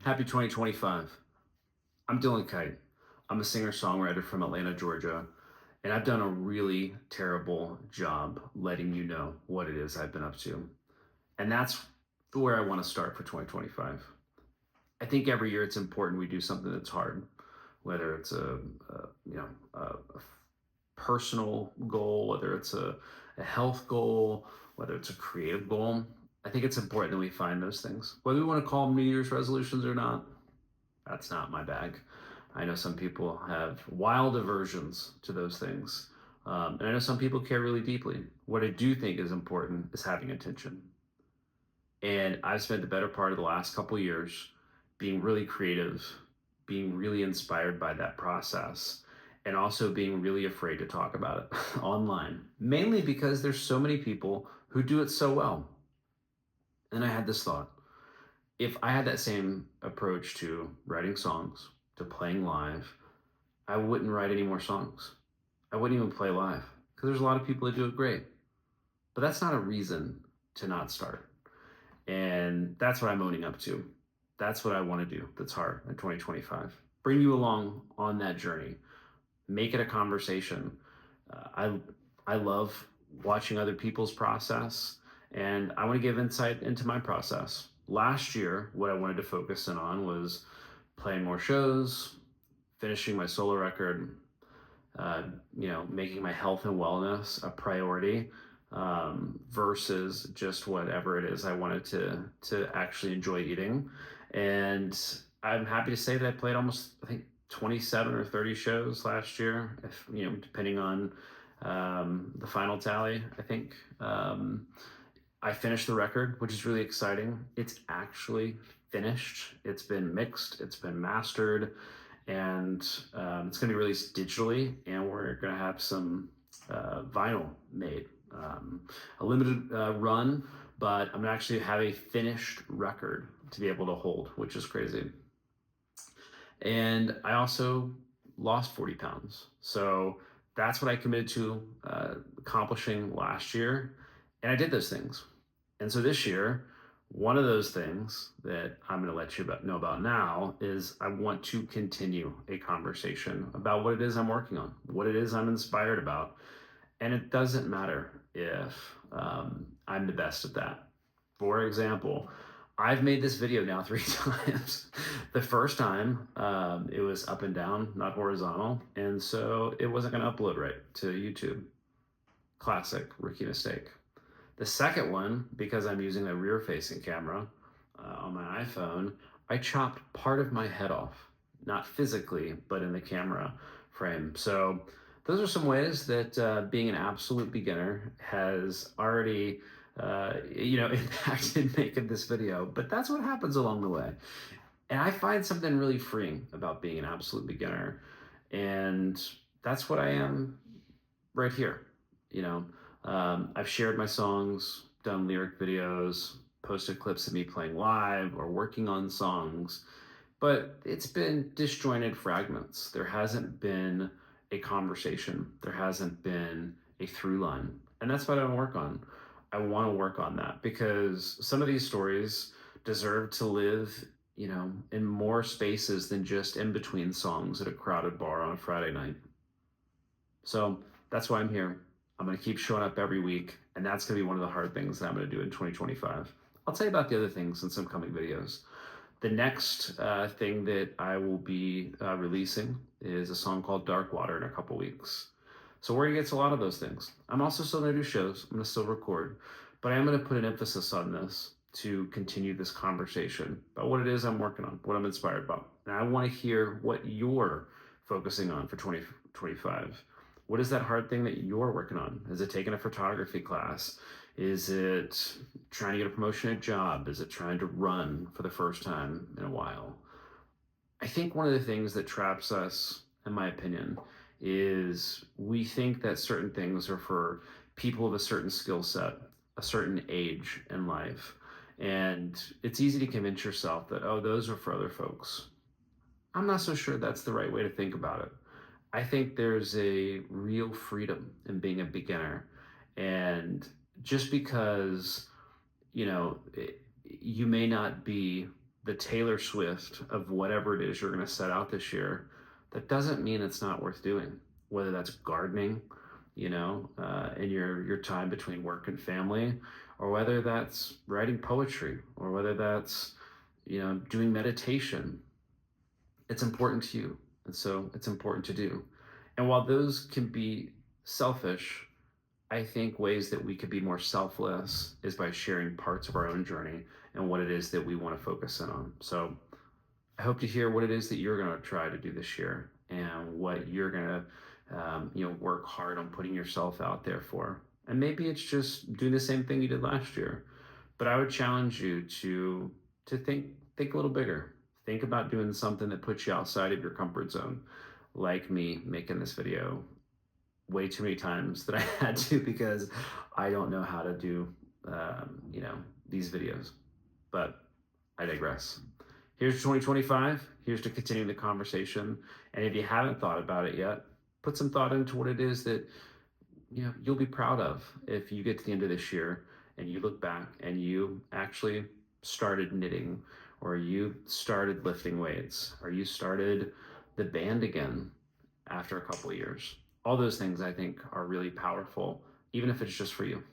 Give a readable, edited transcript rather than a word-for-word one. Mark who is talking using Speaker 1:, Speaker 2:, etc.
Speaker 1: Happy 2025. I'm Dylan Kight. I'm a singer-songwriter from Atlanta, Georgia, and I've done a really terrible job letting you know what it is I've been up to. And that's where I want to start for 2025. I think every year it's important we do something that's hard, whether it's a personal goal, whether it's a health goal, whether it's a creative goal. I think it's important that we find those things. Whether we want to call them New Year's resolutions or not, that's not my bag. I know some people have wild aversions to those things. And I know some people care really deeply. What I do think is important is having intention. And I've spent the better part of the last couple of years being really creative, being really inspired by that process, and also being really afraid to talk about it online, mainly because there's so many people who do it so well. And I had this thought, if I had that same approach to writing songs, to playing live, I wouldn't write any more songs. I wouldn't even play live because there's a lot of people that do it great. But that's not a reason to not start. And that's what I'm owning up to. That's what I want to do that's hard in 2025. Bring you along on that journey. Make it a conversation. I love watching other people's process, and I want to give insight into my process. Last year, what I wanted to focus in on was playing more shows, finishing my solo record, making my health and wellness a priority versus just whatever it is I wanted to actually enjoy eating. And I'm happy to say that I played almost, I think, 27 or 30 shows last year, if depending on the final tally. I think I finished the record, which is really exciting. It's actually finished. It's been mixed. It's been mastered, and it's going to be released digitally. And we're going to have some vinyl made, a limited run. But I'm going to actually have a finished record to be able to hold, which is crazy. And I also lost 40 pounds. So that's what I committed to accomplishing last year. And I did those things. And so this year, one of those things that I'm going to let you know about now is I want to continue a conversation about what it is I'm working on, what it is I'm inspired about. And it doesn't matter if I'm the best at that. For example, I've made this video now 3 times. The first time, it was up and down, not horizontal, and so it wasn't going to upload right to YouTube. Classic rookie mistake. The second one, because I'm using a rear-facing camera on my iPhone, I chopped part of my head off, not physically, but in the camera frame. So those are some ways that being an absolute beginner has already impacted making this video, but that's what happens along the way. And I find something really freeing about being an absolute beginner. And that's what I am right here. You know, I've shared my songs, done lyric videos, posted clips of me playing live or working on songs, but it's been disjointed fragments. There hasn't been a conversation, there hasn't been a through line. And that's what I want to work on. I want to work on that because some of these stories deserve to live, in more spaces than just in between songs at a crowded bar on a Friday night. So that's why I'm here. I'm going to keep showing up every week, and that's going to be one of the hard things that I'm going to do in 2025. I'll tell you about the other things in some coming videos. The next thing that I will be releasing is a song called Dark Water in a couple weeks. So we're going to get to a lot of those things. I'm also still going to do shows. I'm going to still record, but I am going to put an emphasis on this to continue this conversation about what it is I'm working on, what I'm inspired about. And I want to hear what you're focusing on for 2025. What is that hard thing that you're working on? Is it taking a photography class? Is it trying to get a promotion at a job? Is it trying to run for the first time in a while? I think one of the things that traps us, in my opinion, is we think that certain things are for people of a certain skill set, a certain age in life. And it's easy to convince yourself that, oh, those are for other folks. I'm not so sure that's the right way to think about it. I think there's a real freedom in being a beginner. And just because, you may not be the Taylor Swift of whatever it is you're going to set out this year, that doesn't mean it's not worth doing. Whether that's gardening, in your time between work and family, or whether that's writing poetry, or whether that's doing meditation. It's important to you, and so it's important to do. And while those can be selfish, I think ways that we could be more selfless is by sharing parts of our own journey and what it is that we want to focus in on. So I hope to hear what it is that you're going to try to do this year and what you're going to, work hard on putting yourself out there for. And maybe it's just doing the same thing you did last year. But I would challenge you to think a little bigger. Think about doing something that puts you outside of your comfort zone, like me making this video way too many times that I had to because I don't know how to do, these videos. But I digress. Here's 2025. Here's to continue the conversation. And if you haven't thought about it yet, put some thought into what it is that you'll be proud of if you get to the end of this year and you look back and you actually started knitting, or you started lifting weights, or you started the band again after a couple of years. All those things I think are really powerful, even if it's just for you.